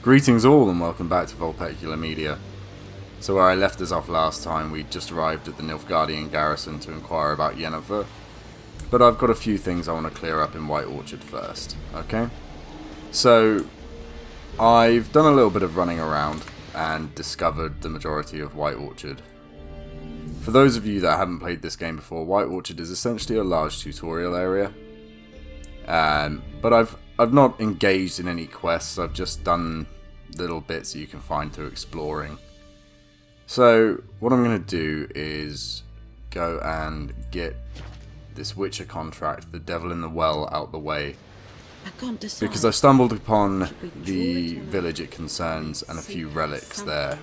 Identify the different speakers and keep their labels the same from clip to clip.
Speaker 1: Greetings all and welcome back to Vulpecula Media. So where I left us off last time, we just arrived at the Nilfgaardian Garrison to inquire about Yennefer. But I've got a few things I want to clear up in White Orchard first, okay? So, I've done a little bit of running around and discovered the majority of White Orchard. For those of you that haven't played this game before, White Orchard is essentially a large tutorial area. But I've not engaged in any quests, I've just done little bits that you can find through exploring. So, what I'm going to do is go and get this Witcher contract, the Devil in the Well, out the way. Because I stumbled upon the village it concerns and a few relics there.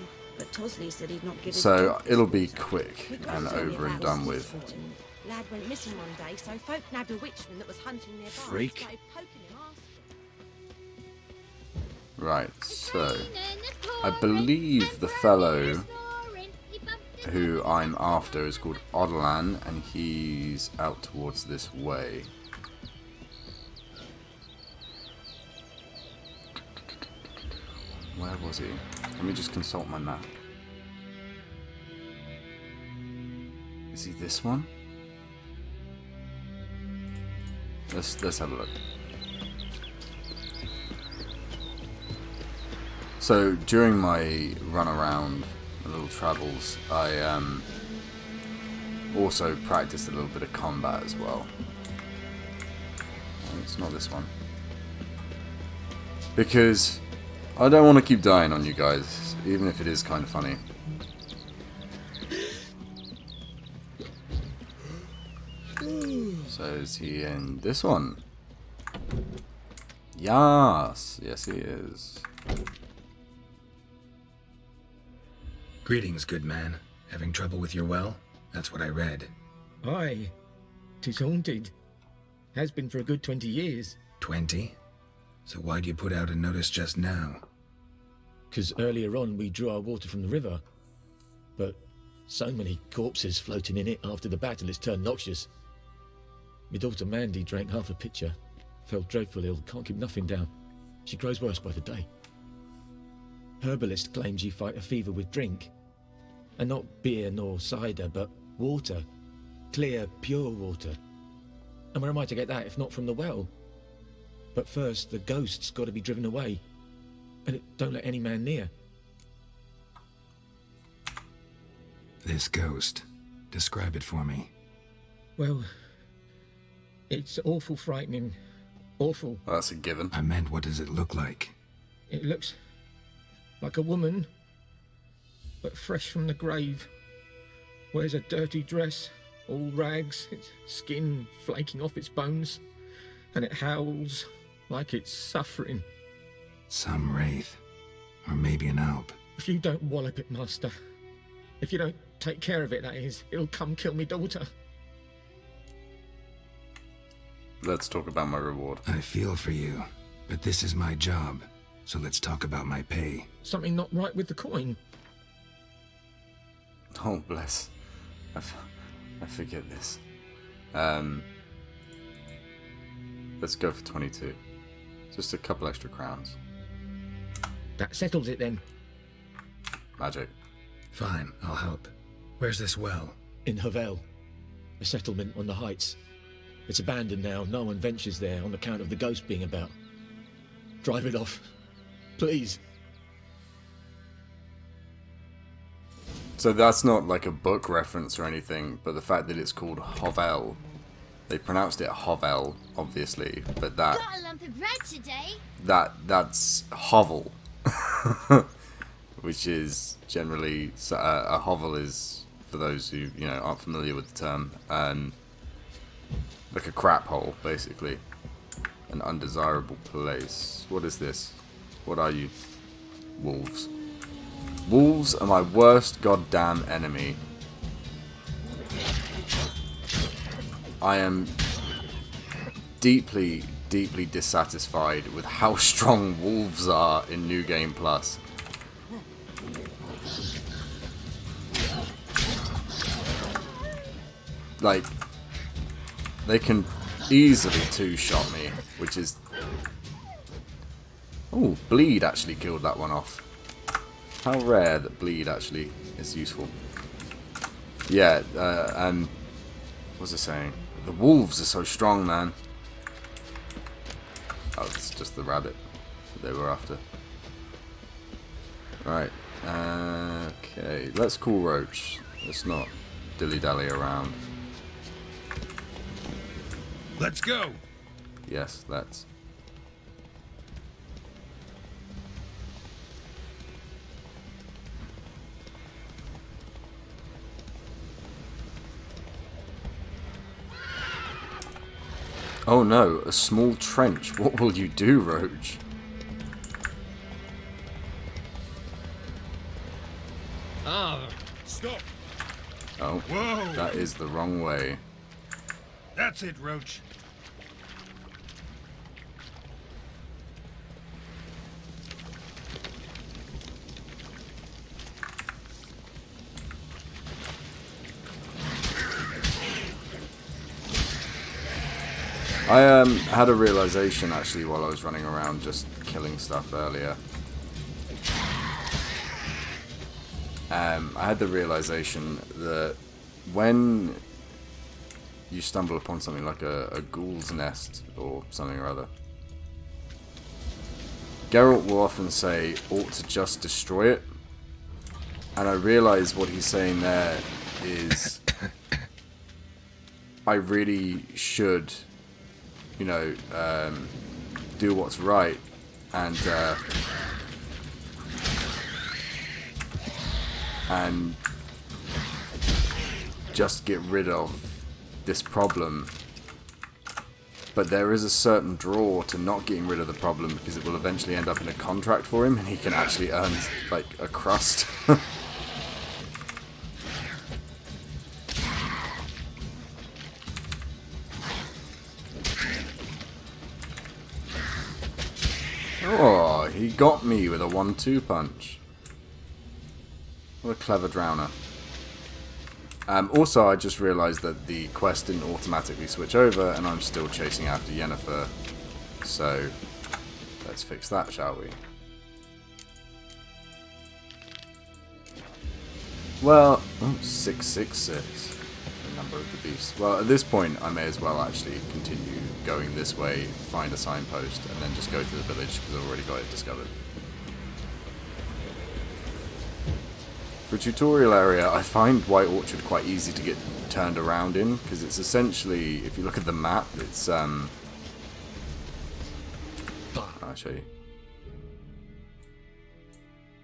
Speaker 1: So, it'll be quick and over and done with.
Speaker 2: Lad went missing one day, so folk nabbed a witchman that was hunting nearby.
Speaker 3: Freak.
Speaker 1: Right, so I believe the fellow who I'm after is called Odolan, and he's out towards this way. Where was he? Let me just consult my map. Is he this one? Let's have a look. So during my run around, little travels, I also practiced a little bit of combat as well. Oh, it's not this one. Because I don't want to keep dying on you guys, even if it is kind of funny. So is he in this one? Yes, yes he is.
Speaker 3: Greetings, good man. Having trouble with your well? That's what I read.
Speaker 4: Aye, 'tis haunted. Has been for a good 20 years.
Speaker 3: 20? So why'd you put out a notice just now?
Speaker 4: 'Cause earlier on we drew our water from the river. But so many corpses floating in it after the battle it's turned noxious. My daughter Mandy drank half a pitcher. Fell dreadful ill, can't keep nothing down. She grows worse by the day. Herbalist claims you fight a fever with drink. And not beer nor cider, but water. Clear, pure water. And where am I to get that if not from the well? But first, the ghost's got to be driven away. And it don't let any man near.
Speaker 3: This ghost. Describe it for me.
Speaker 4: Well, it's awful frightening. Awful.
Speaker 1: Well, that's a given.
Speaker 3: I meant, what does it look like?
Speaker 4: It looks like a woman, but fresh from the grave. Wears a dirty dress, all rags, its skin flaking off its bones, and it howls like it's suffering.
Speaker 3: Some wraith. Or maybe an alp.
Speaker 4: If you don't wallop it, master, if you don't take care of it, that is, it'll come kill me daughter.
Speaker 1: Let's talk about my reward.
Speaker 3: I feel for you, but this is my job, so let's talk about my pay.
Speaker 4: Something not right with the coin.
Speaker 1: Oh, bless. I forget this. Let's go for 22. Just a couple extra crowns.
Speaker 4: That settles it then.
Speaker 1: Magic.
Speaker 3: Fine, I'll help. Where's this well?
Speaker 4: In Havel, a settlement on the heights. It's abandoned now, no one ventures there on account of the ghost being about. Drive it off, please.
Speaker 1: So that's not like a book reference or anything, but the fact that it's called Hovel. They pronounced it Hovel, obviously, but
Speaker 5: Got a lump of bread today.
Speaker 1: that's hovel. Which is generally, a hovel is, for those who aren't familiar with the term, like a crap hole, basically. An undesirable place. What is this? What are you? Wolves. Wolves are my worst goddamn enemy. I am deeply, deeply dissatisfied with how strong wolves are in New Game Plus. Like, they can easily two-shot me, which is Oh, bleed actually killed that one off. How rare that bleed actually is useful. Yeah, what was I saying? The wolves are so strong, man. Oh, it's just the rabbit that they were after. Right. Okay, let's call Roach. Let's not dilly-dally around.
Speaker 3: Let's go!
Speaker 1: Yes, let's. Oh no, a small trench. What will you do, Roach?
Speaker 3: Ah, stop!
Speaker 1: Oh,
Speaker 3: Whoa!
Speaker 1: that is the wrong way.
Speaker 3: That's it, Roach.
Speaker 1: I had a realization actually while I was running around just killing stuff earlier. I had the realization that when you stumble upon something like a ghoul's nest or something or other, Geralt will often say, ought to just destroy it. And I realize what he's saying there is, I really should, you know, do what's right and just get rid of this problem. But there is a certain draw to not getting rid of the problem because it will eventually end up in a contract for him and he can actually earn like a crust. Oh, he got me with a 1-2 punch. What a clever drowner. Also, I just realised that the quest didn't automatically switch over, and I'm still chasing after Yennefer. So, let's fix that, shall we? Well, 666, the number of the beast. Well, at this point, I may as well actually continue going this way, find a signpost, and then just go to the village, because I've already got it discovered. For a tutorial area, I find White Orchard quite easy to get turned around in, because it's essentially, if you look at the map, it's, I'll show you.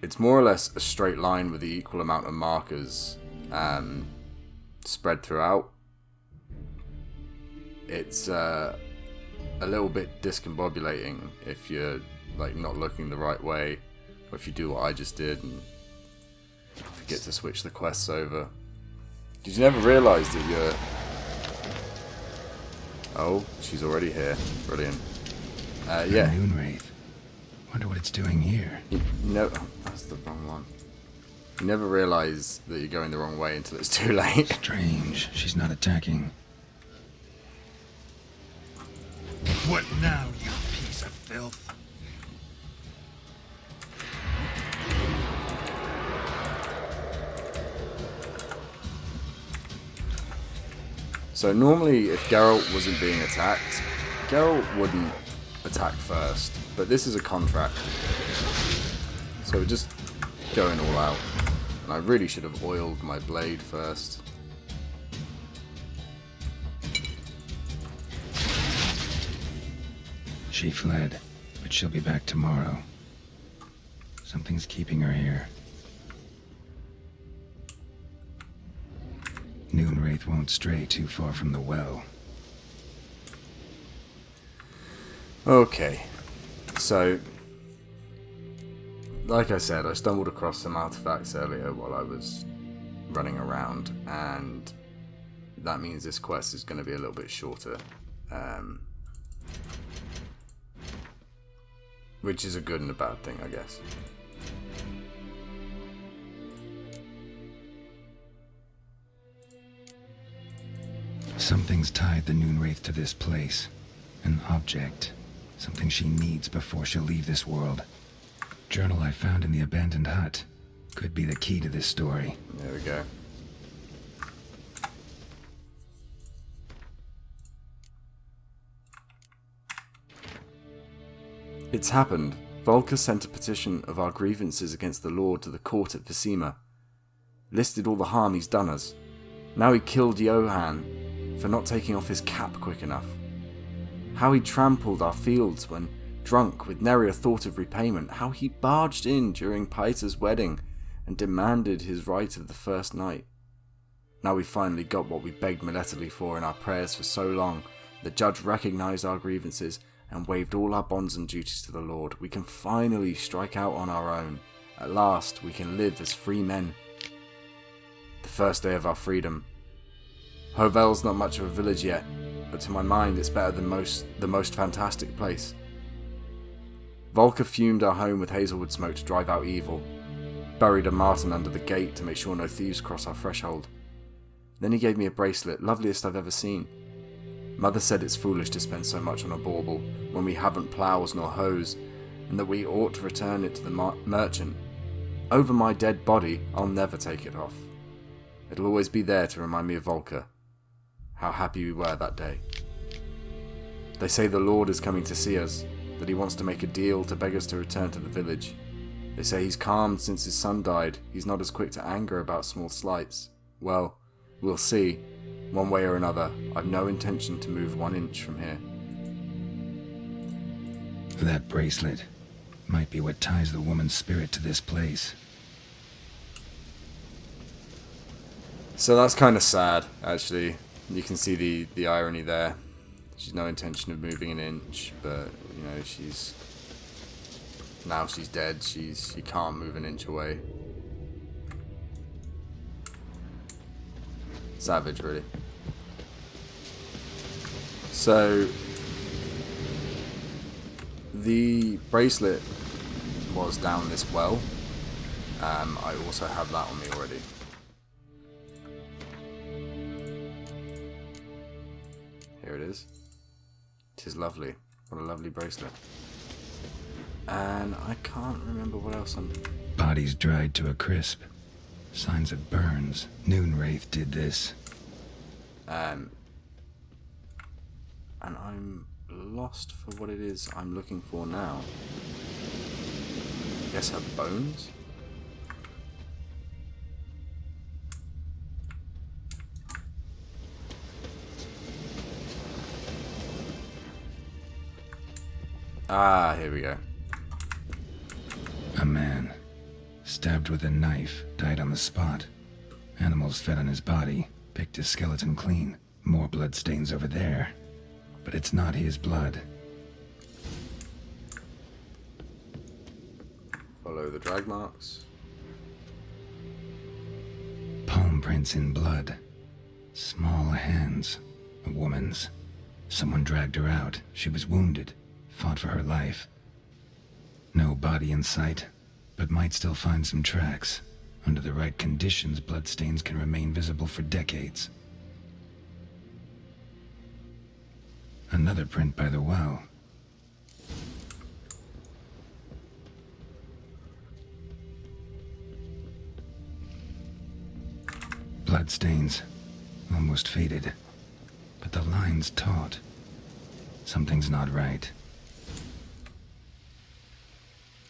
Speaker 1: It's more or less a straight line with the equal amount of markers spread throughout. It's a little bit discombobulating if you're like not looking the right way, or if you do what I just did and forget to switch the quests over. Did you never realise that you're... Oh, she's already here. Brilliant. Yeah.
Speaker 3: Moon wraith. Wonder what it's doing here.
Speaker 1: No, that's the wrong one. You never realise that you're going the wrong way until it's too late.
Speaker 3: Strange. She's not attacking. What now, you piece of filth?
Speaker 1: So normally, if Geralt wasn't being attacked, Geralt wouldn't attack first. But this is a contract. So we're just going all out. And I really should have oiled my blade first.
Speaker 3: She fled, but she'll be back tomorrow. Something's keeping her here. Noonwraith won't stray too far from the well.
Speaker 1: Okay. So, like I said, I stumbled across some artifacts earlier while I was running around, and that means this quest is going to be a little bit shorter. Which is a good and a bad thing, I guess.
Speaker 3: Something's tied the Noonwraith to this place. An object. Something she needs before she'll leave this world. Journal I found in the abandoned hut. Could be the key to this story.
Speaker 1: There we go. It's happened. Volker sent a petition of our grievances against the Lord to the court at Visima. Listed all the harm he's done us. Now he killed Johann for not taking off his cap quick enough. How he trampled our fields when drunk with nary a thought of repayment. How he barged in during Peiter's wedding and demanded his right of the first night. Now we finally got what we begged Milletterly for in our prayers for so long. The judge recognised our grievances and waived all our bonds and duties to the Lord. We can finally strike out on our own. At last, we can live as free men. The first day of our freedom. Hovel's not much of a village yet, but to my mind it's better than the most fantastic place. Volker fumed our home with hazelwood smoke to drive out evil. Buried a marten under the gate to make sure no thieves cross our threshold. Then he gave me a bracelet, loveliest I've ever seen. Mother said it's foolish to spend so much on a bauble when we haven't ploughs nor hoes, and that we ought to return it to the merchant. Over my dead body, I'll never take it off. It'll always be there to remind me of Volker. How happy we were that day. They say the Lord is coming to see us, that he wants to make a deal to beg us to return to the village. They say he's calmed since his son died. He's not as quick to anger about small slights. Well, we'll see. One way or another, I've no intention to move 1 inch from here.
Speaker 3: That bracelet might be what ties the woman's spirit to this place.
Speaker 1: So that's kind of sad, actually. You can see the irony there. She's no intention of moving 1 inch, but, you know, now she's dead. She can't move 1 inch away. Savage, really. So, the bracelet was down this well. I also have that on me already. Here it is. It is lovely. What a lovely bracelet. And I can't remember what else I'm...
Speaker 3: Bodies dried to a crisp. Signs of burns. Noon Wraith did this.
Speaker 1: And I'm lost for what it is I'm looking for now. I guess her bones? Ah, here we go.
Speaker 3: A man, stabbed with a knife, died on the spot. Animals fed on his body, picked his skeleton clean. More bloodstains over there. But it's not his blood.
Speaker 1: Follow the drag marks.
Speaker 3: Palm prints in blood. Small hands. A woman's. Someone dragged her out. She was wounded. Fought for her life. No body in sight, but might still find some tracks. Under the right conditions, bloodstains can remain visible for decades. Another print by the well. Bloodstains. Almost faded. But the line's taut. Something's not right.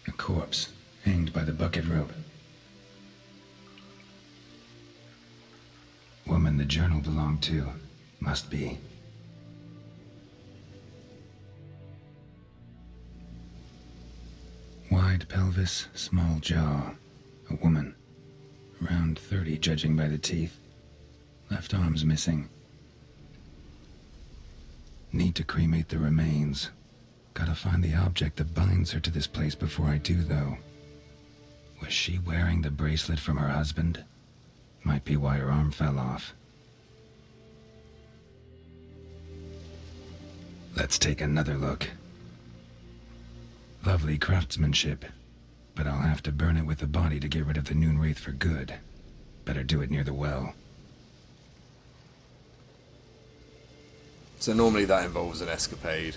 Speaker 3: A corpse, hanged by the bucket rope. Woman the journal belonged to. Must be. Wide pelvis, small jaw. A woman. Around 30, judging by the teeth. Left arm's missing. Need to cremate the remains. Gotta find the object that binds her to this place before I do, though. Was she wearing the bracelet from her husband? Might be why her arm fell off. Let's take another look. Lovely craftsmanship, but I'll have to burn it with the body to get rid of the Noon Wraith for good. Better do it near the well.
Speaker 1: So normally that involves an escapade.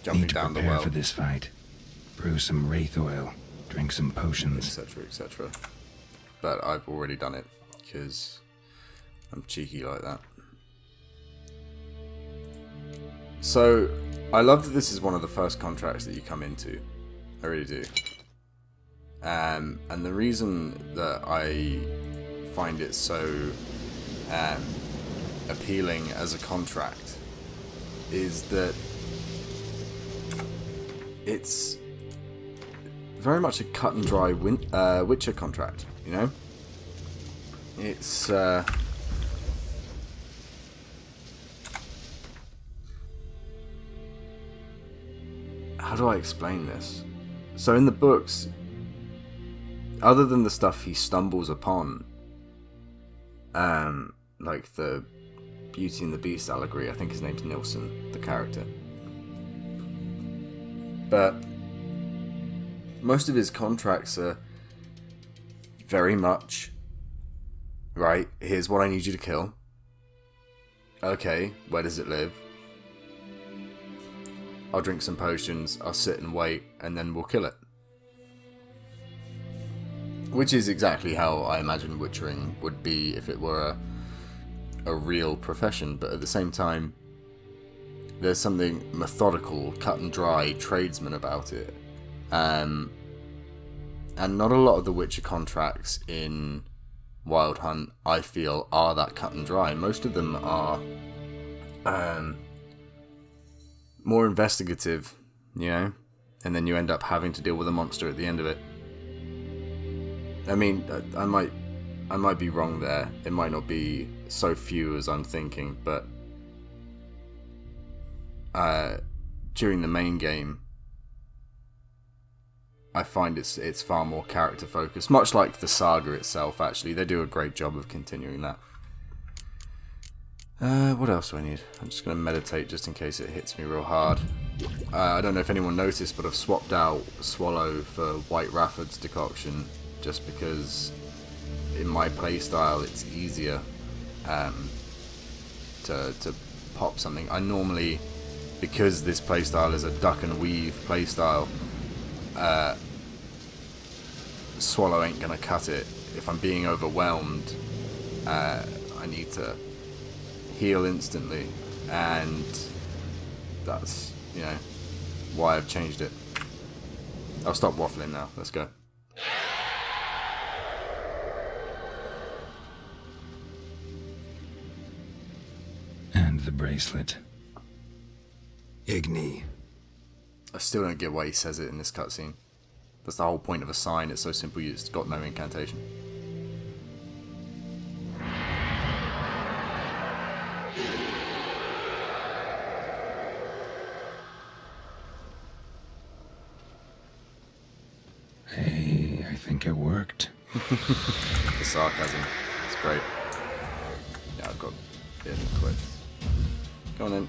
Speaker 1: jumping
Speaker 3: Need to
Speaker 1: down the
Speaker 3: prepare
Speaker 1: well,
Speaker 3: for this fight. Brew some wraith oil. Drink some potions.
Speaker 1: etc., etc. But I've already done it because I'm cheeky like that. So I love that this is one of the first contracts that you come into. I really do. And the reason that I find it so appealing as a contract is that it's very much a cut and dry Witcher contract, you know? It's how do I explain this? So in the books, other than the stuff he stumbles upon, like the Beauty and the Beast allegory, I think his name's Nilsson, the character. But most of his contracts are very much, right, here's what I need you to kill. Okay, where does it live? I'll drink some potions, I'll sit and wait, and then we'll kill it. Which is exactly how I imagine witchering would be if it were a real profession, but at the same time, there's something methodical, cut and dry, tradesman about it. And not a lot of the Witcher contracts in Wild Hunt, I feel, are that cut and dry. Most of them are more investigative, you know, and then you end up having to deal with a monster at the end of it. I mean, I might be wrong there. It might not be so few as I'm thinking, but during the main game, I find it's far more character focused, much like the saga itself. Actually, they do a great job of continuing that. What else do I need? I'm just going to meditate just in case it hits me real hard. I don't know if anyone noticed, but I've swapped out Swallow for White Rafford's decoction just because in my playstyle it's easier to pop something. I normally, because this playstyle is a duck and weave playstyle, Swallow ain't going to cut it. If I'm being overwhelmed, I need to heal instantly, and that's, you know, why I've changed it. I'll stop waffling now. Let's go.
Speaker 3: And the bracelet. Igni.
Speaker 1: I still don't get why he says it in this cutscene. That's the whole point of a sign. It's so simple. It's got no incantation.
Speaker 3: Hey, I think it worked.
Speaker 1: The sarcasm. It's great. Yeah, I've got it quick. Go on then.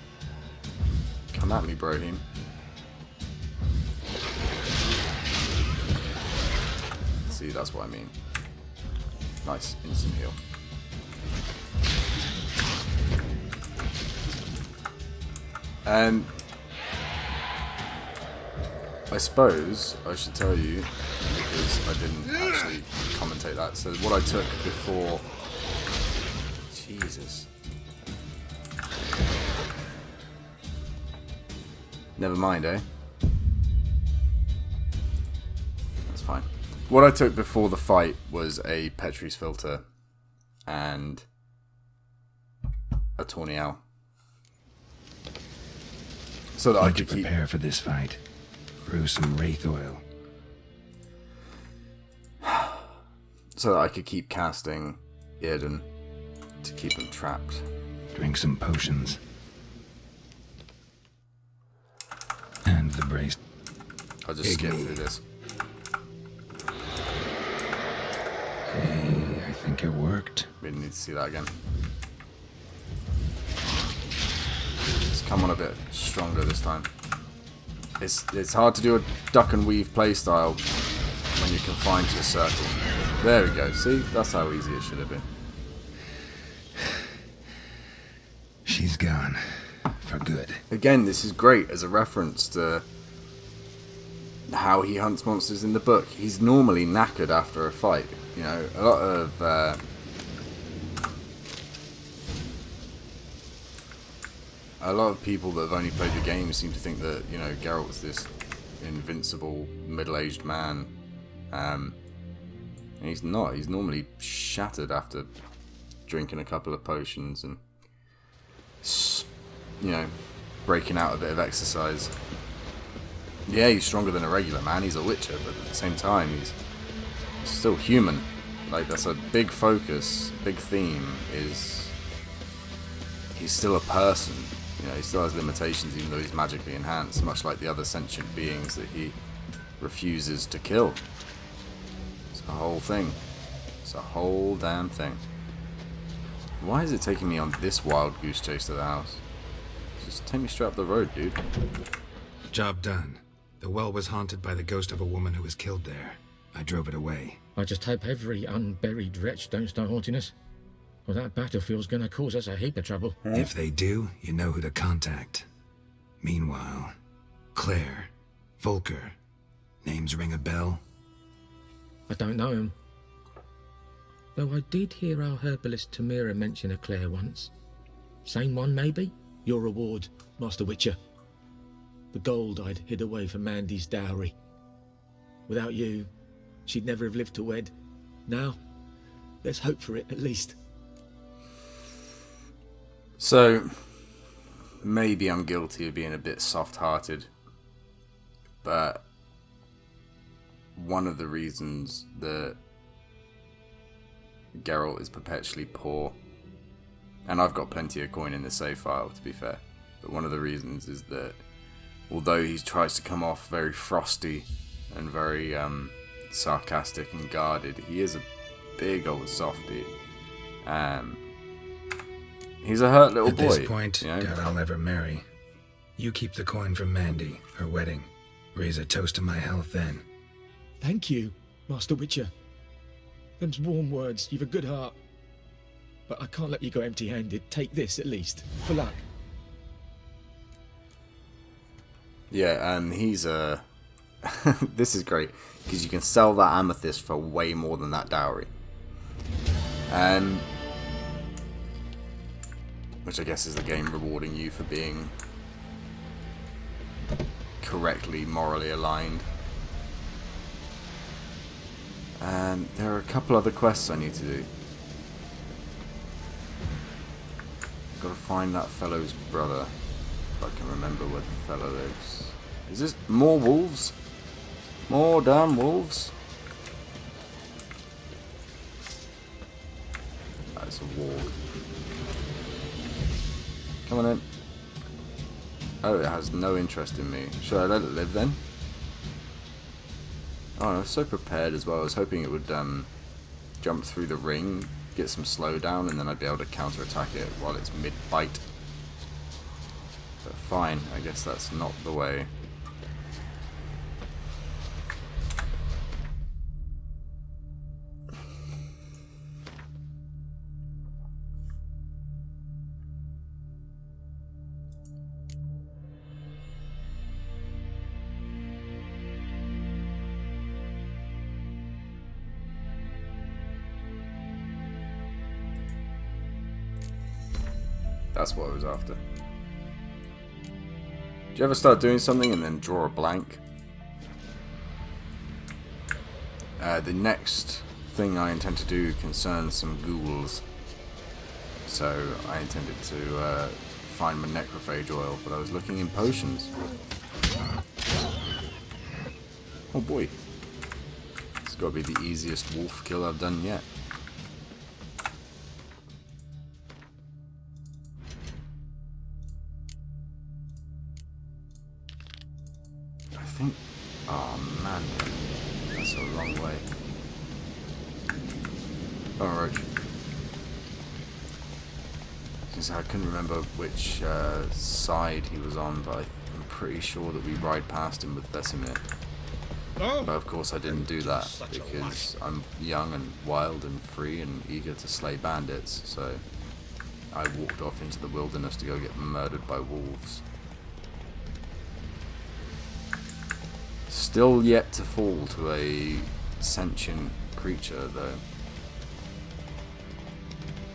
Speaker 1: Come at me, Brohim. See, that's what I mean. Nice, instant heal. I suppose I should tell you, because I didn't actually commentate that, so what I took before... Jesus. Never mind, eh? That's fine. What I took before the fight was a Petrie's filter and a Tawny Owl. So that I could keep...
Speaker 3: prepare for this fight. Brew some wraith oil.
Speaker 1: So that I could keep casting Earden to keep them trapped.
Speaker 3: Drink some potions. And the brace.
Speaker 1: I'll just skip through this.
Speaker 3: Hey, I think it worked.
Speaker 1: We didn't need to see that again. Let's come on a bit stronger this time. It's hard to do a duck and weave playstyle when you're confined to a circle. There we go. See? That's how easy it should have been.
Speaker 3: She's gone. for good.
Speaker 1: Again, this is great as a reference to how he hunts monsters in the book. He's normally knackered after a fight. You know, a lot of people that have only played the game seem to think that, you know, Geralt's this invincible middle-aged man. And he's not. He's normally shattered after drinking a couple of potions and, you know, breaking out a bit of exercise. Yeah, he's stronger than a regular man. He's a witcher, but at the same time, he's still human. Like, that's a big focus, big theme, is he's still a person. You know, he still has limitations, even though he's magically enhanced, much like the other sentient beings that he refuses to kill. It's a whole thing. It's a whole damn thing. Why is it taking me on this wild goose chase to the house? Just take me straight up the road, dude.
Speaker 3: Job done. The well was haunted by the ghost of a woman who was killed there. I drove it away.
Speaker 4: I just hope every unburied wretch don't start haunting us. Well, that battlefield's gonna cause us a heap of trouble.
Speaker 3: If they do, you know who to contact. Meanwhile, Claire, Volker, names ring a bell?
Speaker 4: I don't know him. Though I did hear our herbalist Tamira mention a Claire once. Same one, maybe? Your reward, Master Witcher. The gold I'd hid away for Mandy's dowry. Without you, she'd never have lived to wed. Now, let's hope for it, at least.
Speaker 1: So, maybe I'm guilty of being a bit soft-hearted, but one of the reasons that Geralt is perpetually poor, and I've got plenty of coin in the save file, to be fair, but one of the reasons is that although he tries to come off very frosty and very sarcastic and guarded, he is a big old softie. He's a hurt little boy.
Speaker 3: At this point,
Speaker 1: you know?
Speaker 3: doubt I'll ever marry. You keep the coin from Mandy, her wedding. Raise a toast to my health then.
Speaker 4: Thank you, Master Witcher. Them's warm words, you've a good heart. But I can't let you go empty-handed. Take this, at least, for luck.
Speaker 1: Yeah, he's a... This is great, because you can sell that amethyst for way more than that dowry. Which I guess is the game rewarding you for being correctly, morally aligned. There are a couple other quests I need to do. I've got to find that fellow's brother, if I can remember where the fellow lives. Is this more wolves? More damn wolves? That's a warg. Come on in. Oh, it has no interest in me. Should I let it live then? Oh, I was so prepared as well. I was hoping it would jump through the ring, get some slowdown, and then I'd be able to counter-attack it while it's mid-bite. But fine, I guess that's not the way. That's what I was after. Do you ever start doing something and then draw a blank? The next thing I intend to do concerns some ghouls. So I intended to find my necrophage oil, but I was looking in potions. Oh boy. It's got to be the easiest wolf kill I've done yet. Oh man, that's a long way. Oh, Roach. Since I couldn't remember which side he was on, but I'm pretty sure that we ride past him with Vesemir. But of course I didn't do that, because I'm young and wild and free and eager to slay bandits, so I walked off into the wilderness to go get murdered by wolves. Still yet to fall to a sentient creature, though.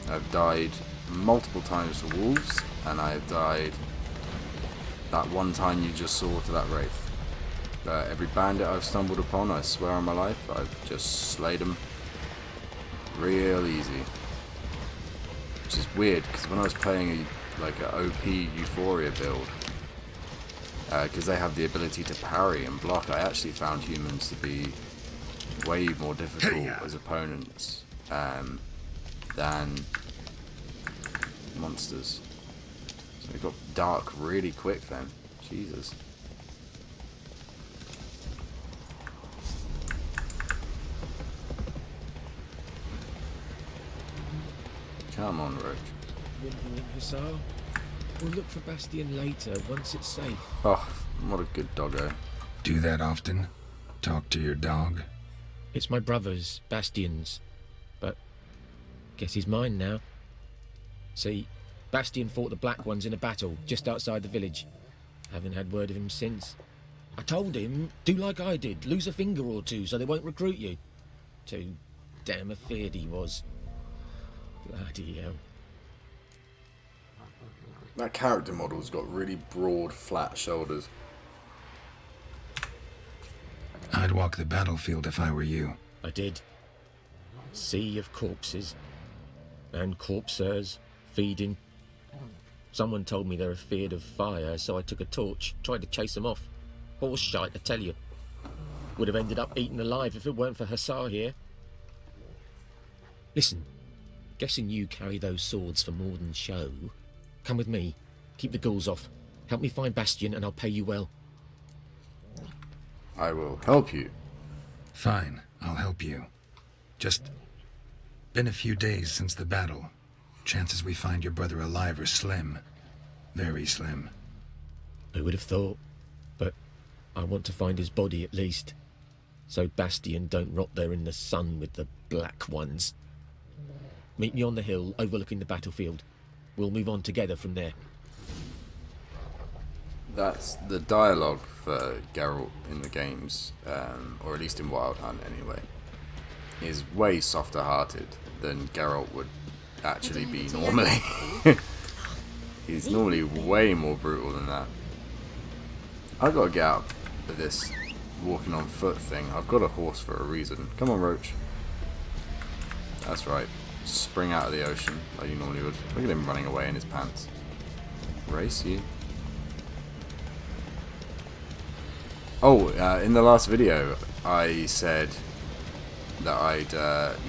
Speaker 1: I've died multiple times to wolves, and I have died that one time you just saw to that wraith. Every bandit I've stumbled upon, I swear on my life, I've just slayed them real easy. Which is weird, because when I was playing like an OP Euphoria build, because they have the ability to parry and block, I actually found humans to be way more difficult as opponents than monsters. So it got dark really quick then. Jesus. Come on, Roach.
Speaker 4: Wandering Hussar. We'll look for Bastion later, once it's safe.
Speaker 1: Oh, what a good doggo.
Speaker 3: Do that often? Talk to your dog?
Speaker 4: It's my brother's, Bastion's. But guess he's mine now. See, Bastion fought the Black Ones in a battle just outside the village. Haven't had word of him since. I told him, do like I did, lose a finger or two so they won't recruit you. Too damn afeard he was. Bloody hell.
Speaker 1: That character model's got really broad, flat shoulders.
Speaker 3: I'd walk the battlefield if I were you.
Speaker 4: I did. Sea of corpses. And corpsers feeding. Someone told me they're afeard of fire, so I took a torch, tried to chase them off. Horse shite, I tell you. Would have ended up eaten alive if it weren't for Hussar here. Listen, guessing you carry those swords for more than show. Come with me. Keep the ghouls off. Help me find Bastion and I'll pay you well.
Speaker 1: I will help you.
Speaker 3: Fine, I'll help you. Just been a few days since the battle. Chances we find your brother alive are slim. Very slim.
Speaker 4: Who would have thought? But I want to find his body at least. So Bastion don't rot there in the sun with the Black Ones. Meet me on the hill overlooking the battlefield. We'll move on together from there.
Speaker 1: That's the dialogue for Geralt in the games, or at least in Wild Hunt anyway, is way softer hearted than Geralt would actually be normally. He's normally way more brutal than that. I've got to get out of this walking on foot thing. I've got a horse for a reason. Come on, Roach. That's right. Spring out of the ocean like you normally would. Look at him running away in his pants. Race you. Oh, in the last video, I said that I'd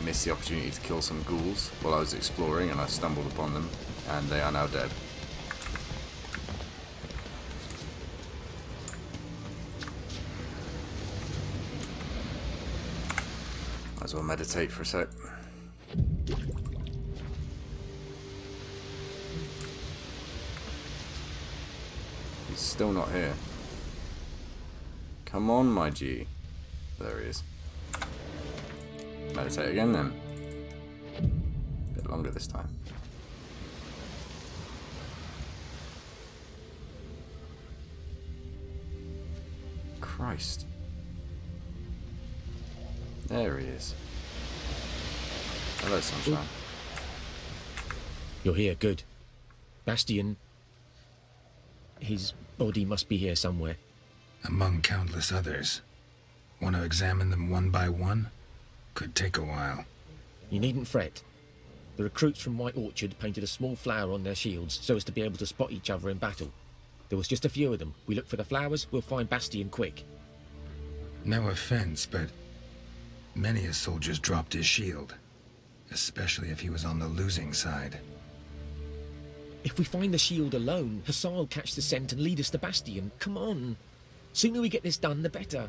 Speaker 1: missed the opportunity to kill some ghouls while I was exploring, and I stumbled upon them, and they are now dead. Might as well meditate for a sec. He's still not here. Come on, my G. There he is. Meditate again then. A bit longer this time. Christ. There he is. Hello, sunshine.
Speaker 4: You're here, good. Bastion... his body must be here somewhere.
Speaker 3: Among countless others. Want to examine them one by one? Could take a while.
Speaker 4: You needn't fret. The recruits from White Orchard painted a small flower on their shields so as to be able to spot each other in battle. There was just a few of them. We look for the flowers, we'll find Bastion quick.
Speaker 3: No offense, but many a soldier's dropped his shield. Especially if he was on the losing side.
Speaker 4: If we find the shield alone, Hussar will catch the scent and lead us to Bastion. Come on. Sooner we get this done, the better.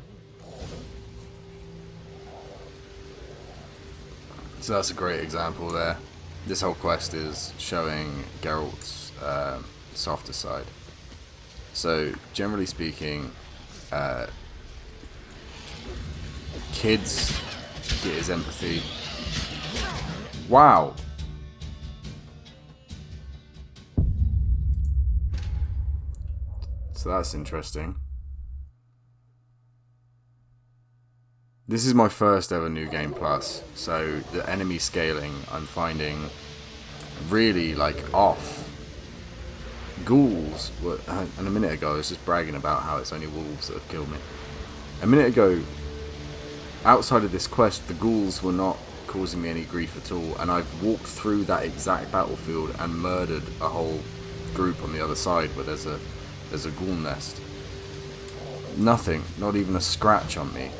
Speaker 1: So that's a great example there. This whole quest is showing Geralt's softer side. So, generally speaking, kids get his empathy. Wow! So that's interesting. This is my first ever New Game Plus, so the enemy scaling I'm finding really like off. Ghouls were, and a minute ago I was just bragging about how it's only wolves that have killed me. A minute ago, outside of this quest, the ghouls were not causing me any grief at all, and I've walked through that exact battlefield and murdered a whole group on the other side where there's a ghoul nest. Nothing, not even a scratch on me.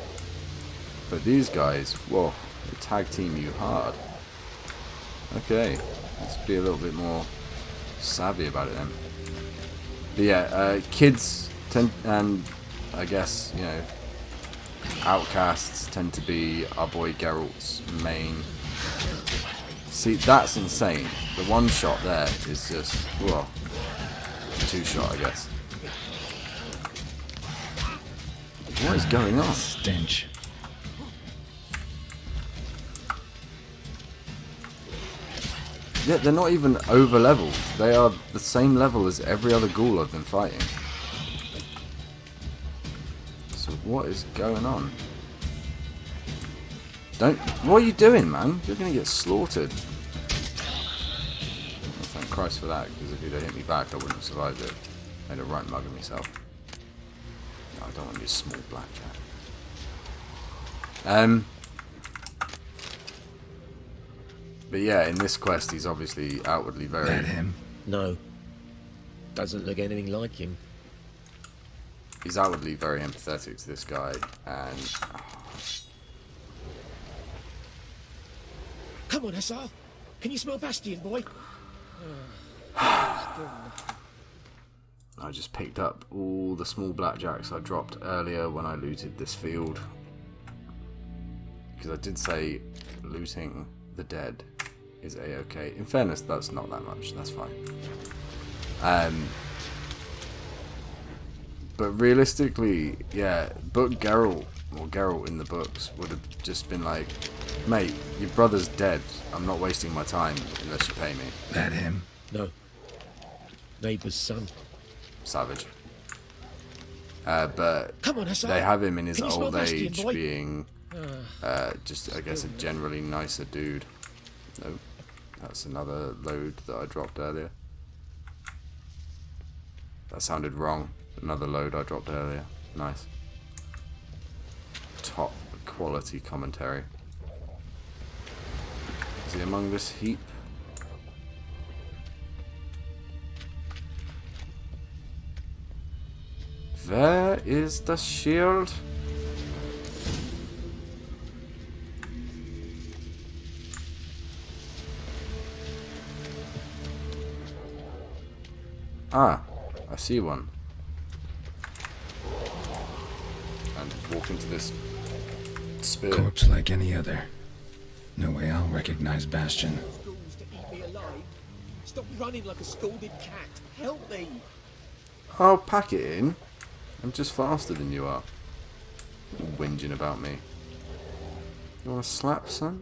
Speaker 1: But these guys, whoa, they tag team you hard. Okay, let's be a little bit more savvy about it then. But yeah, kids tend, and I guess, you know, outcasts tend to be our boy Geralt's main. See, that's insane. The one shot there is just, whoa, two shot, I guess. What is going on?
Speaker 3: Stench.
Speaker 1: Yeah, they're not even over leveled. They are the same level as every other ghoul I've been fighting. So what is going on? What are you doing, man? You're gonna get slaughtered. Well, thank Christ for that, because if he'd have hit me back, I wouldn't have survived it. Made a right mug of myself. No, I don't want to be a small blackjack. But yeah, in this quest, he's obviously outwardly very...
Speaker 3: That him?
Speaker 4: No. Doesn't look anything like him.
Speaker 1: He's outwardly very empathetic to this guy, and...
Speaker 4: Come on, Hussar. Can you smell Bastion, boy?
Speaker 1: I just picked up all the small blackjacks I dropped earlier when I looted this field. Because I did say looting the dead is a-okay. In fairness, that's not that much. That's fine. But realistically, yeah, book Geralt, or Geralt in the books, would have just been like, mate, your brother's dead. I'm not wasting my time unless you pay me.
Speaker 3: That him?
Speaker 4: No. Neighbour's son.
Speaker 1: Savage. But
Speaker 4: Come on, Hussar.
Speaker 1: they have him in his
Speaker 4: Can you smell
Speaker 1: old
Speaker 4: Bastion,
Speaker 1: age
Speaker 4: boy?
Speaker 1: being just, I guess, a generally nicer dude. No, that's another load that I dropped earlier. That sounded wrong. Another load I dropped earlier. Nice. Top quality commentary. Is he among this heap? Where is the shield? Ah, I see one. And walk into this spear.
Speaker 3: Corpse like any other. No way I'll recognize Bastion.
Speaker 4: Schools to eat me alive. Stop running like a scalded cat. Help me.
Speaker 1: I'll pack it in. I'm just faster than you are. You're whinging about me. You want to slap, son?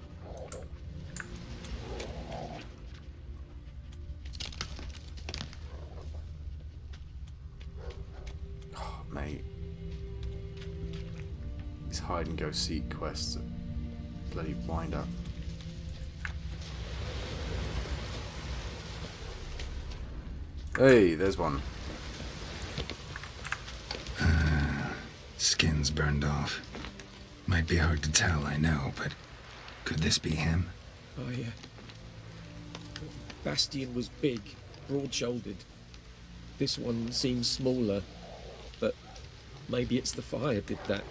Speaker 1: Oh, mate. These hide and go seek quests are bloody wind up. Hey, there's one.
Speaker 3: Skin's burned off. Might be hard to tell, I know, but could this be him?
Speaker 4: Oh, yeah. Bastion was big, broad-shouldered. This one seems smaller, but maybe it's the fire did that.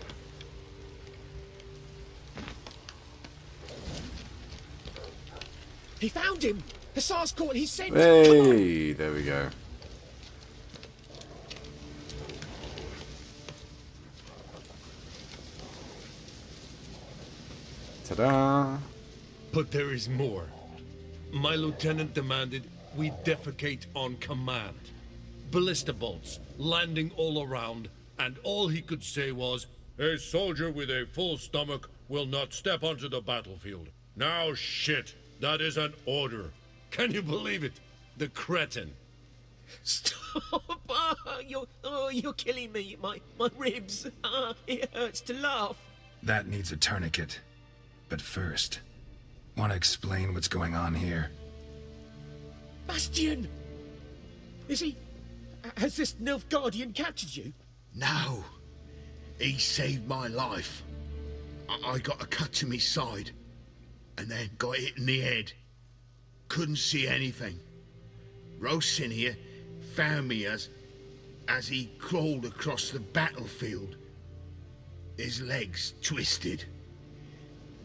Speaker 4: He found him! Hussar's caught, he's sent!
Speaker 1: Hey, there we go. Ta-da!
Speaker 6: But there is more. My lieutenant demanded we defecate on command. Ballista bolts landing all around, and all he could say was, "A soldier with a full stomach will not step onto the battlefield." Now shit, that is an order. Can you believe it? The cretin.
Speaker 4: Stop! You're killing me. My ribs. It hurts to laugh.
Speaker 3: That needs a tourniquet. But first, want to explain what's going on here?
Speaker 4: Bastian! Has this Nilfgaardian captured you?
Speaker 6: No. He saved my life. I got a cut to my side, and then got hit in the head. Couldn't see anything. Rosinia found me as he crawled across the battlefield. His legs twisted.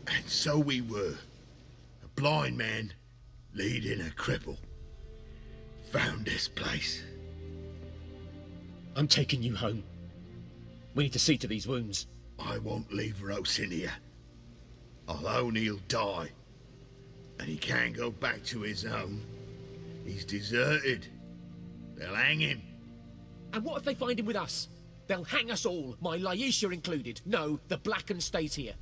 Speaker 6: And so we were. A blind man leading a cripple. Found this place.
Speaker 4: I'm taking you home. We need to see to these wounds.
Speaker 6: I won't leave Rosinia. Alone he'll die. And he can't go back to his own. He's deserted. They'll hang him.
Speaker 4: And what if they find him with us? They'll hang us all, my Laisha included. No, the Blacken stays here.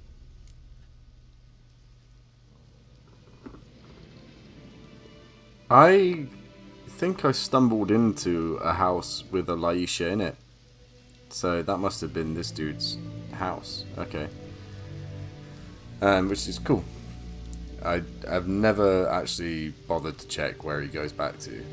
Speaker 1: I think I stumbled into a house with a Laisha in it. So that must have been this dude's house. Okay. Which is cool. I've never actually bothered to check where he goes back to.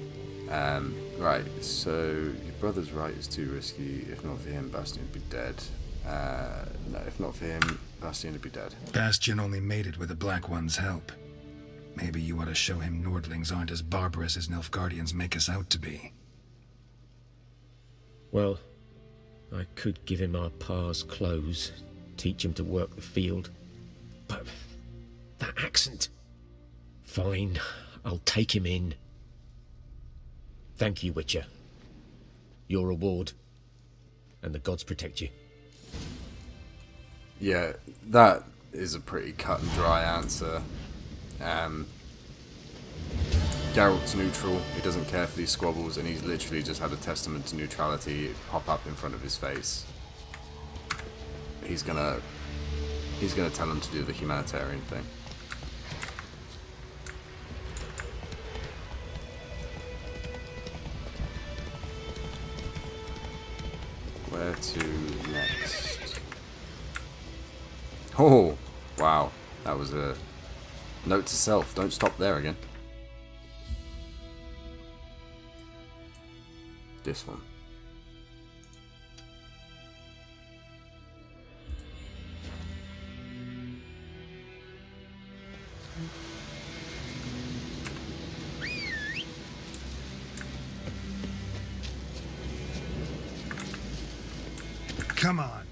Speaker 1: Right, so your brother's right is too risky. If not for him, Bastian would be dead. No, if not for him, Bastian would be dead.
Speaker 3: Bastion only made it with the Black One's help. Maybe you ought to show him Nordlings aren't as barbarous as Nilfgaardians make us out to be.
Speaker 4: Well, I could give him our pa's clothes, teach him to work the field. But that accent... Fine, I'll take him in. Thank you, Witcher. Your reward. And the gods protect you.
Speaker 1: Yeah, that is a pretty cut and dry answer. Geralt's neutral, he doesn't care for these squabbles, and he's literally just had a testament to neutrality pop up in front of his face. He's gonna tell him to do the humanitarian thing. Where to next? Oh, wow. That was a note to self. Don't stop there again. This one.
Speaker 3: Come on.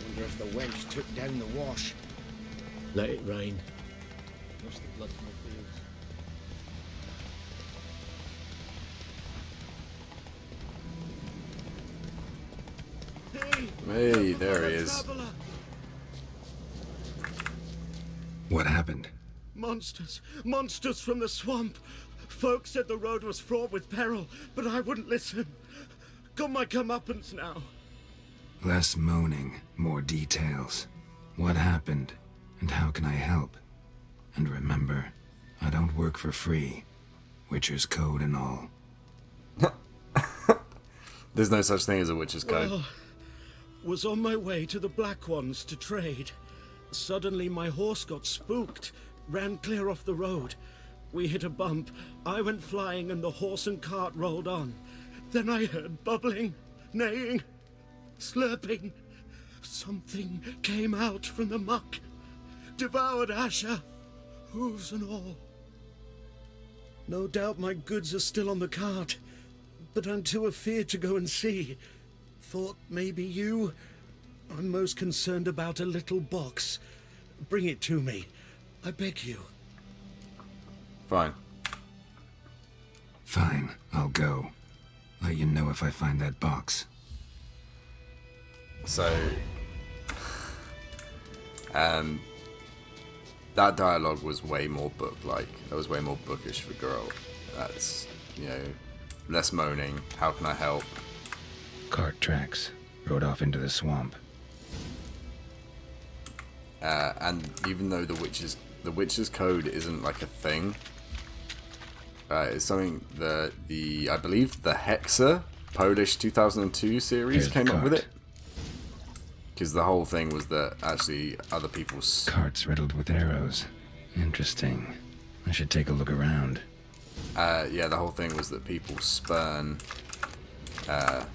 Speaker 7: Wonder if the wench took down the wash.
Speaker 4: Let it rain.
Speaker 7: What's the blood from the fields?
Speaker 1: Hey, there he is.
Speaker 3: What happened?
Speaker 8: Monsters from the swamp. Folk said the road was fraught with peril, but I wouldn't listen. Got my comeuppance now.
Speaker 3: Less moaning, more details. What happened, and how can I help? And remember, I don't work for free. Witcher's code and all.
Speaker 1: There's no such thing as a witch's code.
Speaker 8: Well, was on my way to the Black Ones to trade. Suddenly my horse got spooked, ran clear off the road. We hit a bump, I went flying and the horse and cart rolled on. Then I heard bubbling, neighing, slurping. Something came out from the muck, devoured Asher, hooves and all. No doubt my goods are still on the cart, but I'm too afeard to go and see. Thought maybe you... I'm most concerned about a little box. Bring it to me, I beg you.
Speaker 1: Fine.
Speaker 3: Fine, I'll go. Let you know if I find that box.
Speaker 1: So, that dialogue was way more book-like. That was way more bookish for Geralt. That's, you know, less moaning. How can I help?
Speaker 3: Cart tracks. Rode off into the swamp.
Speaker 1: and even though the witch's code isn't like a thing, it's something that I believe the Hexa Polish 2002 series came up with it. Because the whole thing was that actually other people's
Speaker 3: Carts riddled with arrows. Interesting. I should take a look around.
Speaker 1: yeah, the whole thing was that people spurn and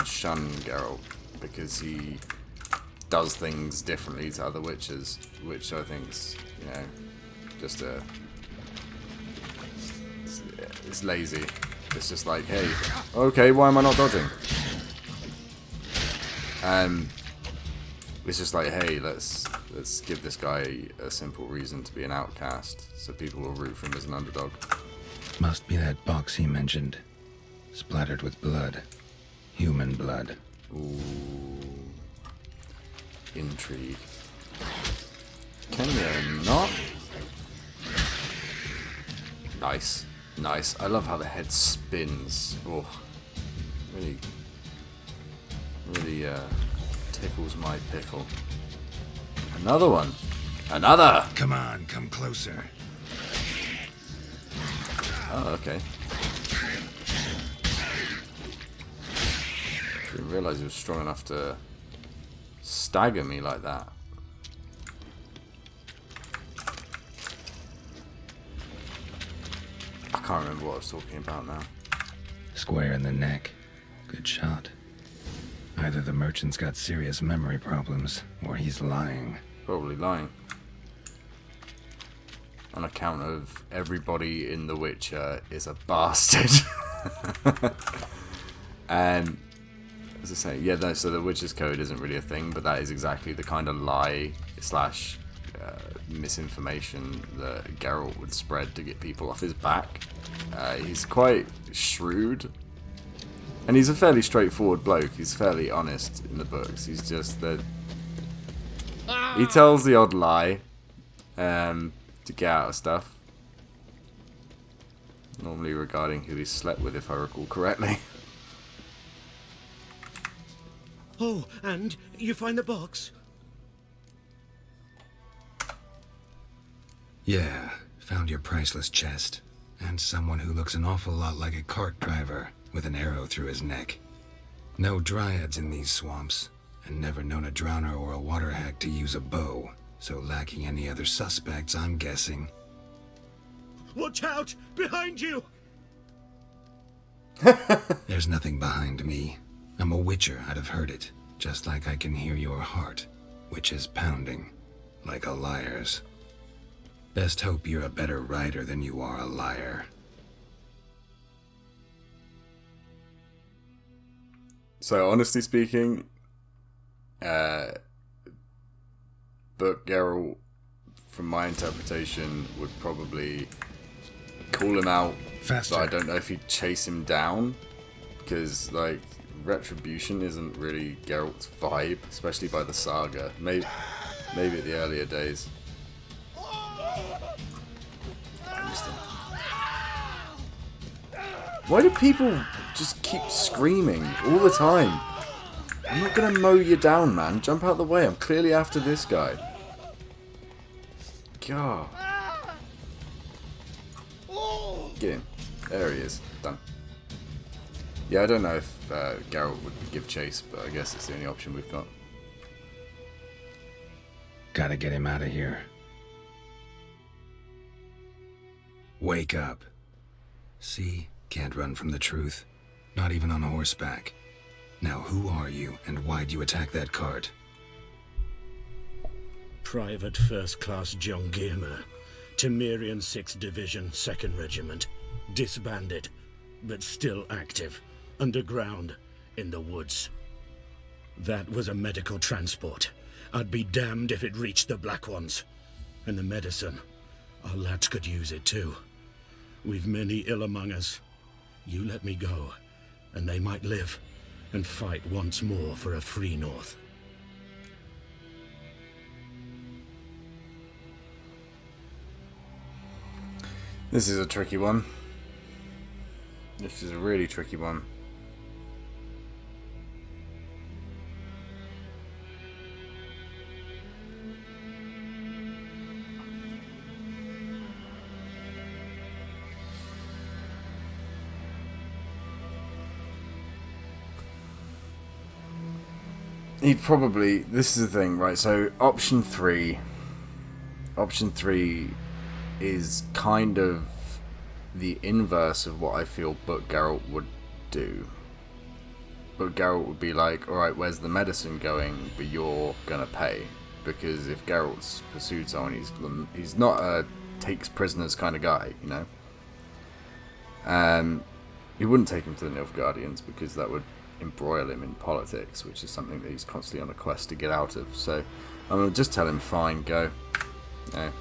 Speaker 1: shun Geralt because he does things differently to other witches, which I think's, you know, just it's lazy. It's just like, hey, okay, why am I not dodging? It's just like, hey, let's give this guy a simple reason to be an outcast, so people will root for him as an underdog.
Speaker 3: Must be that box he mentioned. Splattered with blood. Human blood.
Speaker 1: Ooh. Intrigue. Can you not? Nice. Nice. I love how the head spins. Oh. Really tickles my pickle. Another one. Another!
Speaker 3: Come on, come closer.
Speaker 1: Oh, okay. Didn't realise he was strong enough to stagger me like that. I can't remember what I was talking about now.
Speaker 3: Square in the neck. Good shot. Either the merchant's got serious memory problems, or he's lying.
Speaker 1: Probably lying. On account of everybody in The Witcher is a bastard. And as I say, yeah, no, so the Witcher's code isn't really a thing, but that is exactly the kind of lie slash misinformation that Geralt would spread to get people off his back. He's quite shrewd. And he's a fairly straightforward bloke. He's fairly honest in the books. He's just that he tells the odd lie to get out of stuff. Normally regarding who he slept with, if I recall correctly.
Speaker 8: Oh, and you find the box?
Speaker 3: Yeah, found your priceless chest. And someone who looks an awful lot like a cart driver with an arrow through his neck. No dryads in these swamps, and never known a drowner or a water hack to use a bow, so lacking any other suspects, I'm guessing.
Speaker 8: Watch out! Behind you!
Speaker 3: There's nothing behind me. I'm a witcher, I'd have heard it, just like I can hear your heart, which is pounding, like a liar's. Best hope you're a better rider than you are a liar.
Speaker 1: So, honestly speaking, Book Geralt, from my interpretation, would probably call him out.
Speaker 3: Faster.
Speaker 1: But I don't know if he'd chase him down, because, like, retribution isn't really Geralt's vibe, especially by the saga. Maybe at the earlier days. Why do people just keep screaming all the time? I'm not gonna mow you down, man. Jump out the way. I'm clearly after this guy. God. Get him. There he is. Done. Yeah, I don't know if Geralt would give chase, but I guess it's the only option we've got.
Speaker 3: Gotta get him out of here. Wake up. See? Can't run from the truth. Not even on horseback. Now who are you, and why'd you attack that cart?
Speaker 8: Private First Class John Giermer, Temerian 6th Division, 2nd Regiment. Disbanded, but still active, underground, in the woods. That was a medical transport. I'd be damned if it reached the Black Ones. And the medicine, our lads could use it too. We've many ill among us. You let me go, and they might live, and fight once more for a free North.
Speaker 1: This is a tricky one. This is a really tricky one. He'd probably... This is the thing, right? So, option 3... Option 3 is kind of the inverse of what I feel But Geralt would do. But Geralt would be like, alright, where's the medicine going? But you're gonna pay. Because if Geralt's pursued someone, he's not a takes prisoners kind of guy, you know? He wouldn't take him to the Nilfgaardians because that would embroil him in politics, which is something that he's constantly on a quest to get out of. So I'm going to just tell him, fine, go. No.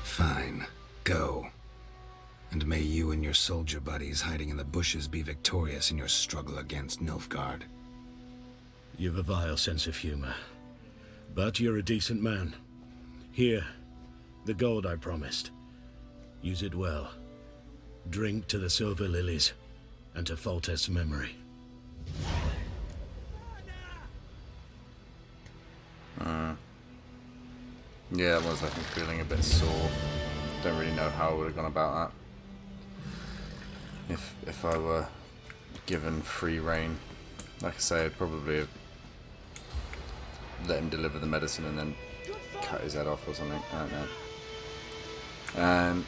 Speaker 3: Fine, go. And may you and your soldier buddies hiding in the bushes be victorious in your struggle against Nilfgaard.
Speaker 8: You've a vile sense of humor. But you're a decent man. Here, the gold I promised. Use it well. Drink to the silver lilies, and to Foltest's memory.
Speaker 1: Yeah, I was definitely feeling a bit sore. Don't really know how I would have gone about that. If I were given free reign. Like I say, I'd probably have let him deliver the medicine and then cut his head off or something. I don't know.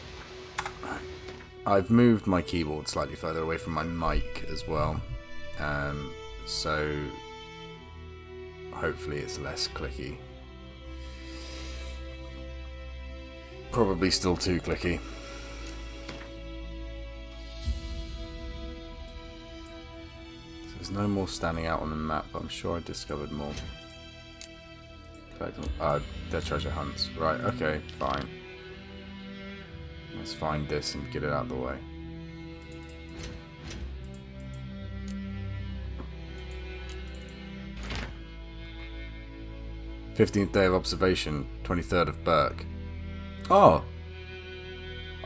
Speaker 1: I've moved my keyboard slightly further away from my mic as well. So hopefully it's less clicky. Probably still too clicky. So there's no more standing out on the map, but I'm sure I discovered more. They're treasure hunts. Right, okay, fine. Let's find this and get it out of the way. "15th day of observation, 23rd of Burke." Oh!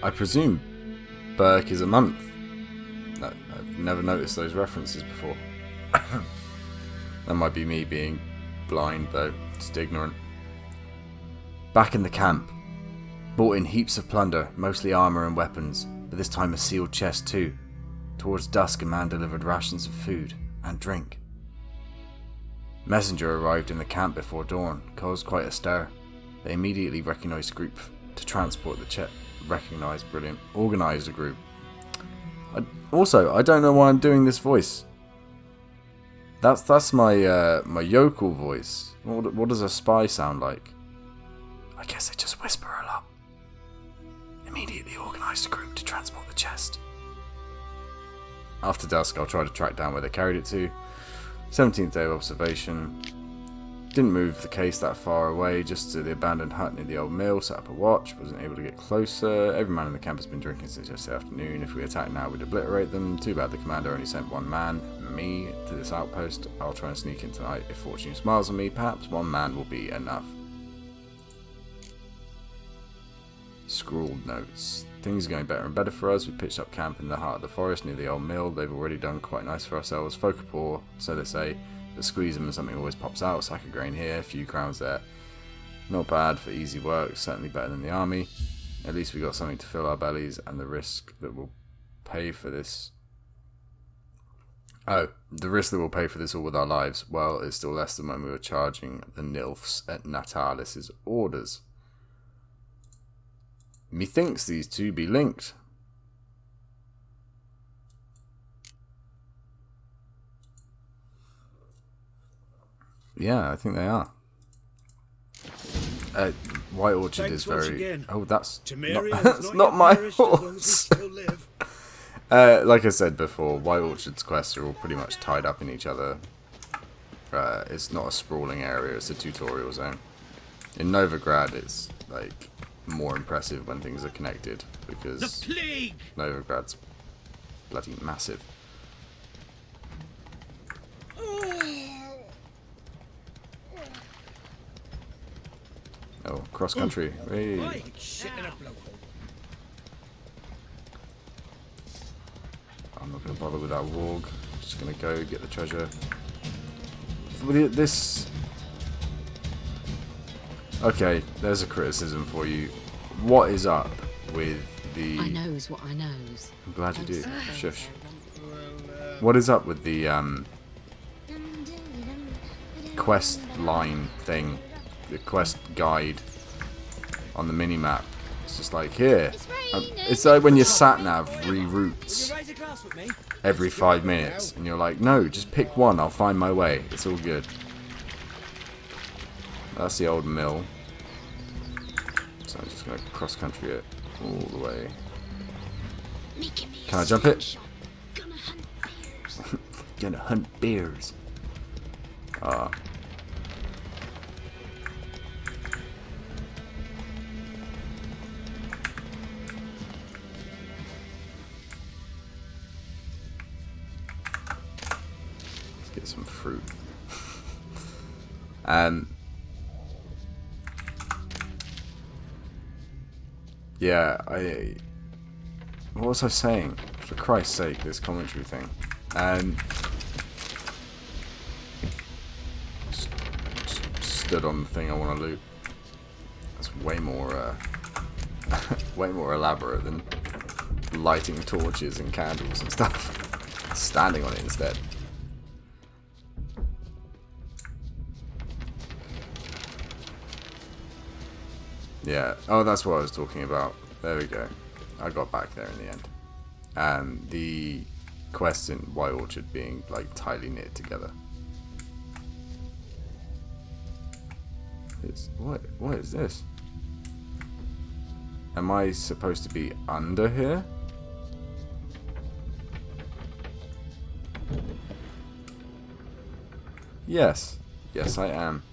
Speaker 1: I presume Burke is a month. I've never noticed those references before. That might be me being blind, though. Just ignorant. Back in the camp. Brought in heaps of plunder, mostly armour and weapons, but this time a sealed chest too. Towards dusk, a man delivered rations of food and drink. Messenger arrived in the camp before dawn, caused quite a stir. They immediately recognised a group to transport the chest. Recognised, brilliant. Organised a group. I don't know why I'm doing this voice. That's my my yokel voice. What does a spy sound like? I guess they just whisper a lot. Immediately organised a group to transport the chest. After dusk, I'll try to track down where they carried it to. 17th day of observation. Didn't move the case that far away, just to the abandoned hut near the old mill. Set up a watch, wasn't able to get closer. Every man in the camp has been drinking since yesterday afternoon. If we attack now, we'd obliterate them. Too bad the commander only sent one man, me, to this outpost. I'll try and sneak in tonight. If fortune smiles on me, perhaps one man will be enough. Scrawled notes. Things are going better and better for us. We pitched up camp in the heart of the forest near the old mill. They've already done quite nice for ourselves. Folk are poor, so they say, but squeeze them and something always pops out. Sack of grain here, a few crowns there. Not bad for easy work, certainly better than the army. At least we got something to fill our bellies, and the risk that we'll pay for this... Oh, the risk that we'll pay for this all with our lives, well, it's still less than when we were charging the Nilfs at Natalis' orders. Methinks these two be linked. Yeah, I think they are. White Orchard is very... Again. Oh, that's not my horse. Like I said before, White Orchard's quests are all pretty much tied up in each other. It's not a sprawling area, it's a tutorial zone. In Novigrad, it's like more impressive when things are connected, because Novigrad's bloody massive. Oh, cross country. Hey. I'm not going to bother with that warg. I'm just going to go get the treasure. This... Okay, there's a criticism for you. What is up with the...
Speaker 9: I knows what I knows.
Speaker 1: I'm glad you do. Shush. What is up with the quest line thing, the quest guide on the mini-map. It's just like, here. It's like when your sat-nav reroutes every 5 minutes, and you're like, no, just pick one, I'll find my way. It's all good. That's the old mill. So I'm just going to cross-country it all the way. Can I jump it? Gonna hunt bears. Ah. Let's get some fruit. Yeah, what was I saying? For Christ's sake, this commentary thing. Just stood on the thing I want to loot. That's way more, way more elaborate than lighting torches and candles and stuff. Standing on it instead. Yeah. Oh, that's what I was talking about. There we go. I got back there in the end. And the quests in White Orchard being like tightly knit together. What is this? Am I supposed to be under here? Yes. Yes, I am.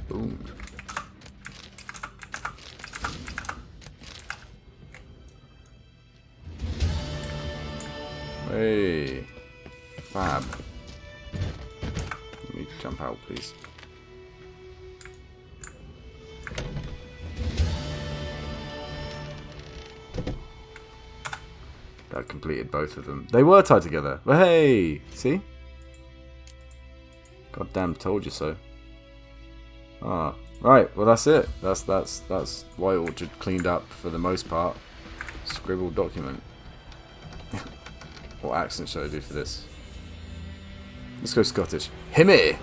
Speaker 1: Boom. Hey. Fab. Let me jump out, please. I completed both of them. They were tied together. But hey! See? Goddamn told you so. Ah, right. Well, that's it. That's White Orchard cleaned up for the most part. Scribbled document. What accent should I do for this? Let's go Scottish. Himmy!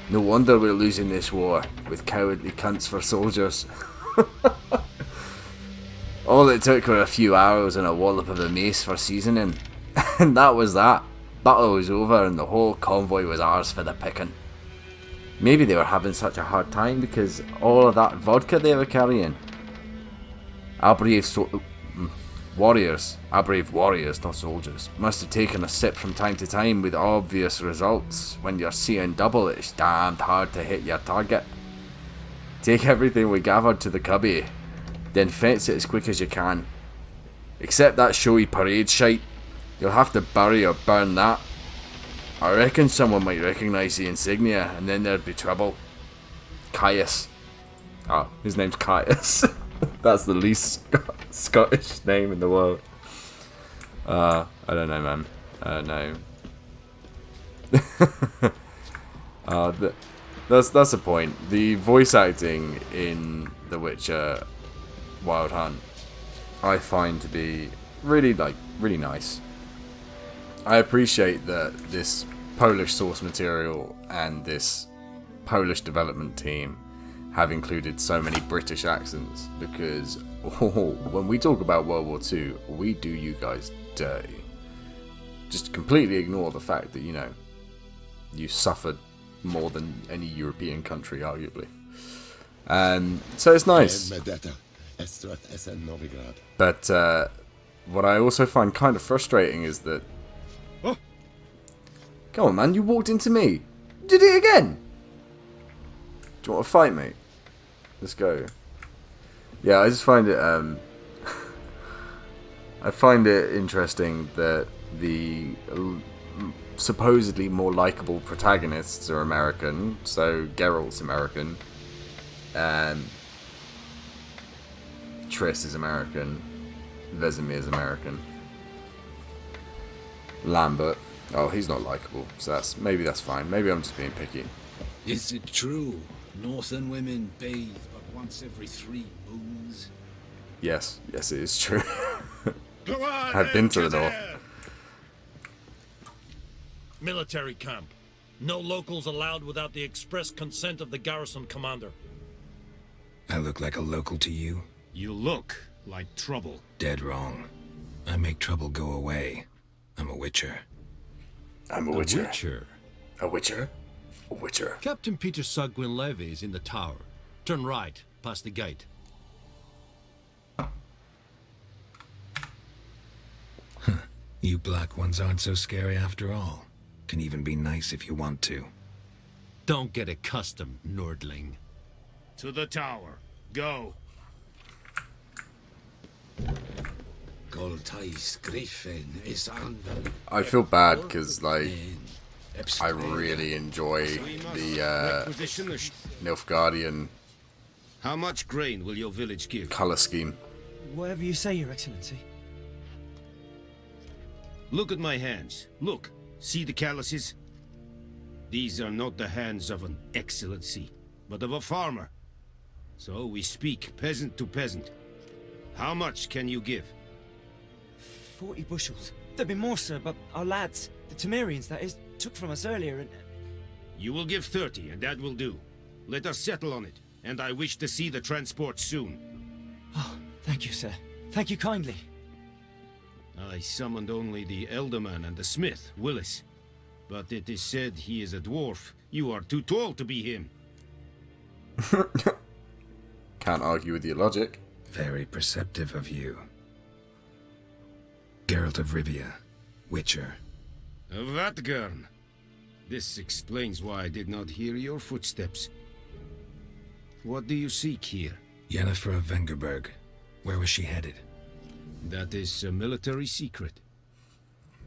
Speaker 1: No wonder we're losing this war with cowardly cunts for soldiers. All it took were a few arrows and a wallop of a mace for seasoning, and that was that. Battle was over, and the whole convoy was ours for the picking. Maybe they were having such a hard time because all of that vodka they were carrying. Our brave warriors, not soldiers, must have taken a sip from time to time with obvious results. When you're seeing double, it's damned hard to hit your target. Take everything we gathered to the cubby, then fence it as quick as you can. Except that showy parade shite. You'll have to bury or burn that. I reckon someone might recognise the insignia, and then there'd be trouble. Caius. Oh, his name's Caius. That's the least Scottish name in the world. I don't know, man. No. That's the point. The voice acting in The Witcher Wild Hunt, I find to be really nice. I appreciate that this Polish source material and this Polish development team have included so many British accents, because when we talk about World War II, we do you guys dirty. Just completely ignore the fact that, you know, you suffered more than any European country, arguably. So it's nice. But what I also find kind of frustrating is that... Come on, man, you walked into me. You did it again. Do you want to fight me? Let's go. Yeah, I just find it... I find it interesting that the supposedly more likable protagonists are American. So Geralt's American. Triss is American. Vesemir's American. Lambert. Oh, he's not likable, so maybe that's fine. Maybe I'm just being picky.
Speaker 9: Is it true? Northern women bathe but once every 3 moons?
Speaker 1: Yes, it is true. I've been to the north.
Speaker 6: Military camp. No locals allowed without the express consent of the garrison commander.
Speaker 3: I look like a local to you?
Speaker 10: You look like trouble.
Speaker 3: Dead wrong. I make trouble go away. I'm a witcher.
Speaker 1: I'm a witcher.
Speaker 10: Witcher.
Speaker 1: A witcher? A witcher.
Speaker 6: Captain Peter Sagwin Levy is in the tower. Turn right, past the gate.
Speaker 3: You black ones aren't so scary after all. Can even be nice if you want to.
Speaker 6: Don't get accustomed, Nordling.
Speaker 10: To the tower. Go.
Speaker 9: Goltais Griffin is under.
Speaker 1: I feel bad because, like, I really enjoy the Nilfgaardian
Speaker 7: How much grain will your village give?
Speaker 1: colour scheme.
Speaker 11: Whatever you say, Your Excellency.
Speaker 7: Look at my hands. Look. See the calluses? These are not the hands of an excellency, but of a farmer. So we speak peasant to peasant. How much can you give?
Speaker 11: 40 bushels. There'd be more, sir, but our lads, the Temerians, that is, took from us earlier and...
Speaker 7: You will give 30, and that will do. Let us settle on it, and I wish to see the transport soon.
Speaker 11: Oh, thank you, sir. Thank you kindly.
Speaker 7: I summoned only the Elderman and the smith, Willis. But it is said he is a dwarf. You are too tall to be him.
Speaker 1: Can't argue with your logic.
Speaker 3: Very perceptive of you. Geralt of Rivia, Witcher.
Speaker 7: Vatgern. This explains why I did not hear your footsteps. What do you seek here?
Speaker 3: Yennefer of Vengerberg. Where was she headed?
Speaker 7: That is a military secret.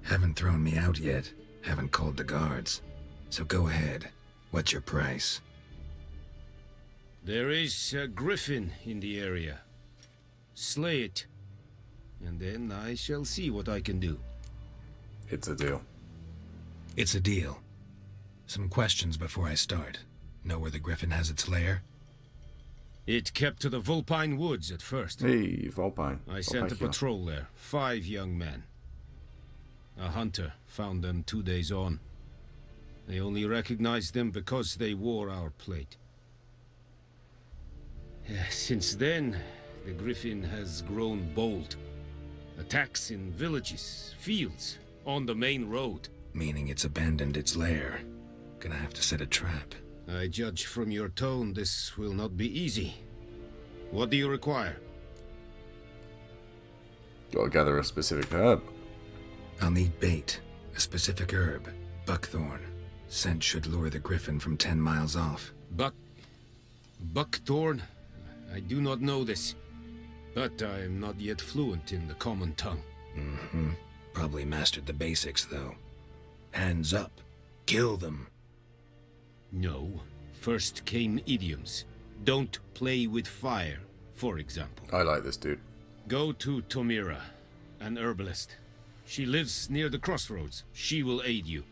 Speaker 3: Haven't thrown me out yet. Haven't called the guards. So go ahead. What's your price?
Speaker 7: There is a griffin in the area. Slay it. And then I shall see what I can do.
Speaker 1: It's a deal.
Speaker 3: It's a deal. Some questions before I start. Know where the griffin has its lair?
Speaker 7: It kept to the Vulpine Woods at first.
Speaker 1: Hey, Vulpine.
Speaker 7: I sent a
Speaker 1: Vulpecula.
Speaker 7: patrol there. 5 young men. A hunter found them 2 days on. They only recognized them because they wore our plate. Since then, the griffin has grown bold. Attacks in villages, fields, on the main road.
Speaker 3: Meaning it's abandoned its lair. Gonna have to set a trap.
Speaker 7: I judge from your tone this will not be easy. What do you require?
Speaker 1: Gotta gather a specific herb.
Speaker 3: I'll need bait. A specific herb. Buckthorn. Scent should lure the griffin from 10 miles off.
Speaker 7: Buckthorn? I do not know this. But I am not yet fluent in the common tongue.
Speaker 3: Mm-hmm. Probably mastered the basics, though. Hands up. Kill them.
Speaker 7: No. First came idioms. Don't play with fire, for example.
Speaker 1: I like this dude.
Speaker 7: Go to Tomira, an herbalist. She lives near the crossroads. She will aid you.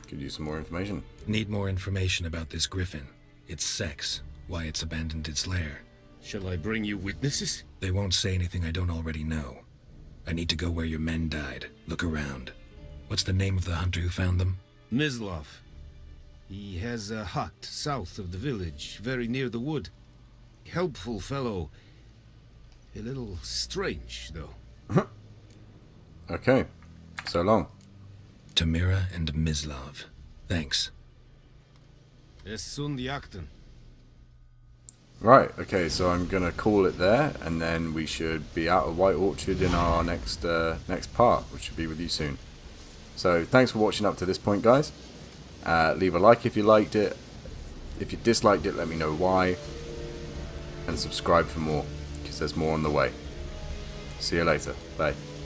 Speaker 1: Could use some more information.
Speaker 3: Need more information about this griffin. Its sex. Why it's abandoned its lair.
Speaker 7: Shall I bring you witnesses?
Speaker 3: They won't say anything I don't already know. I need to go where your men died. Look around. What's the name of the hunter who found them?
Speaker 7: Mislav. He has a hut south of the village, very near the wood. Helpful fellow. A little strange, though.
Speaker 1: Okay. So long.
Speaker 3: Tamira and Mislav. Thanks.
Speaker 7: Es sunt jakten.
Speaker 1: Right, okay, so I'm going to call it there, and then we should be out of White Orchard in our next part, which should be with you soon. So, thanks for watching up to this point, guys. Leave a like if you liked it. If you disliked it, let me know why. And subscribe for more, because there's more on the way. See you later. Bye.